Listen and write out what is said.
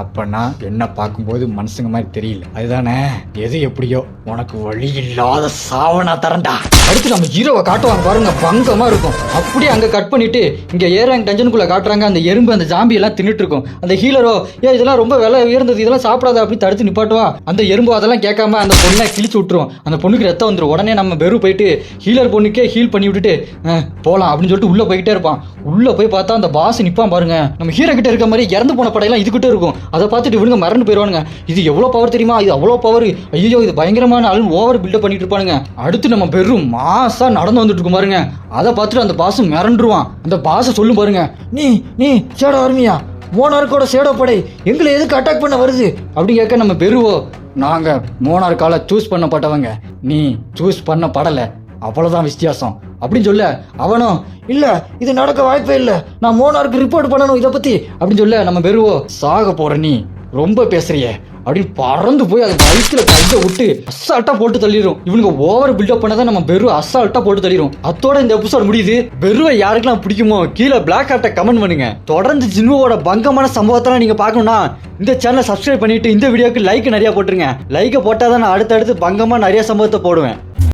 அப்பனா என்ன பார்க்கும்போது மனுஷங்க மாதிரி தெரியல, அதுதானே? எது எப்படியோ உனக்கு வழி இல்லாத சாவனா தரண்டா. அடுத்து நம்ம ஹீரோவை காட்டுவாங்க பாருங்க, பங்கமா இருக்கும். அப்படியே அங்க கட் பண்ணிட்டு இங்க ஏறாங்க டஞ்சனுக்குள்ள காட்டுறாங்க. அந்த எறும்பு அந்த ஜாம்பி எல்லாம் தின்னுட்டு இருக்கும். அந்த ஹீலரோ இதெல்லாம் ரொம்ப விலை உயர்ந்தது, இதெல்லாம் சாப்பிடாத அப்படி தடுத்து நிப்பாட்டுவா. அந்த எறும்பு அதெல்லாம் கேட்காம அந்த பொண்ணை கிழிச்சு விட்டுரும். அந்த பொண்ணுக்கு ரத்தம் வந்துடும். உடனே நம்ம பெரு போயிட்டு ஹீலர் பொண்ணுக்கே ஹீல் பண்ணி விட்டுட்டு போலாம் அப்படின்னு சொல்லிட்டு உள்ள போயிட்டே இருப்பான். உள்ள போய் பார்த்தா அந்த பாஸ் நிப்பான் பாருங்க. நம்ம ஹீரோ கிட்ட இருக்க மாதிரி இறந்து போன படையெல்லாம் இதுகிட்ட இருக்கும். அதை பார்த்துட்டு இவனுங்க மறந்து போயிடுவானுங்க. இது எவ்வளவு பவர் தெரியுமா, இது அவ்வளோ பவர், ஐயோ இது பயங்கரமான ஆளு, ஓவர் பில்டப் பண்ணிட்டு இருப்பானுங்க. அடுத்து நம்ம பெரும் மாசா நடந்து வந்துட்டு இருக்கும் பாருங்க. அதை பார்த்துட்டு அந்த பாஸ் மிரண்டுருவான். அந்த பாஸை சொல்லும் பாருங்க, நீ சேடோ ஆர்மியா, மோனார்க்கோட சேடோ படை எங்களை எதுக்கு அட்டாக் பண்ண வருது அப்படின்னு கேட்க நம்ம பெருவோ, நாங்க மோனார்க்கால சூஸ் பண்ணப்பட்டவங்க, நீ சூஸ் பண்ண படல, அவ்வளவுதான் வித்தியாசம் அப்படின்னு சொல்ல, அவனும் இல்ல இது நடக்க வாய்ப்பே இல்லை, நான் மோனாருக்கு ரிப்போர்ட் பண்ணணும் இதை பத்தி அப்படின்னு சொல்ல, நம்ம பெருவோ சாக போற நீ ரொம்ப பேசுறிய அப்படின்னு பறந்து போய் அது வயிற்றுல கையை விட்டு அசால்ட்டா போட்டு தள்ளிடும். இவனுக்கு ஓவர் பில்டப் பண்ணதான் நம்ம பெரு அசால்ட்டா போட்டு தள்ளிடும். அத்தோட இந்த எபிசோட் முடியுது. பெருவை யாருக்கெல்லாம் பிடிக்குமோ கீழே பிளாக் ஹார்ட்டை கமெண்ட் பண்ணுங்க. தொடர்ந்து ஜின்வோட பங்கமான சம்பவத்தெல்லாம் நீங்க பார்க்கணும்னா இந்த சேனலை சப்ஸ்கிரைப் பண்ணிட்டு இந்த வீடியோக்கு லைக் நிறைய போட்டுருங்க. லைக்கை போட்டாதான் நான் அடுத்தடுத்து பங்கமா நிறைய சம்பவத்தை போடுவேன்.